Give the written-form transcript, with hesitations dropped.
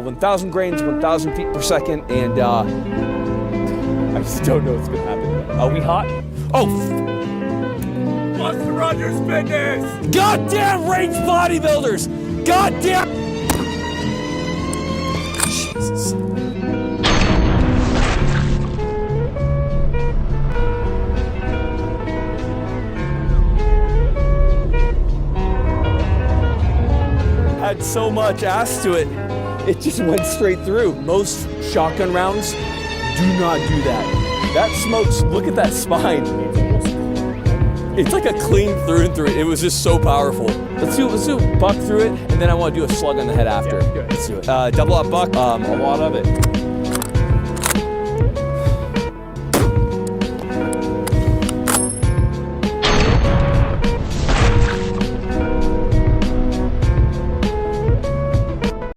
1,000 grains, 1,000 feet per second, and I just don't know what's gonna happen. Are we hot? Oh! Buster Rogers Fitness! Goddamn range bodybuilders! Goddamn! Jesus. Had so much ass to it, it just went straight through. Most shotgun rounds do not do that. That smokes, look at that spine. It's like a clean through and through. It was just so powerful. Let's do buck through it, and then I want to do a slug on the head after. Yeah, let's do it. Double up buck, a lot of it.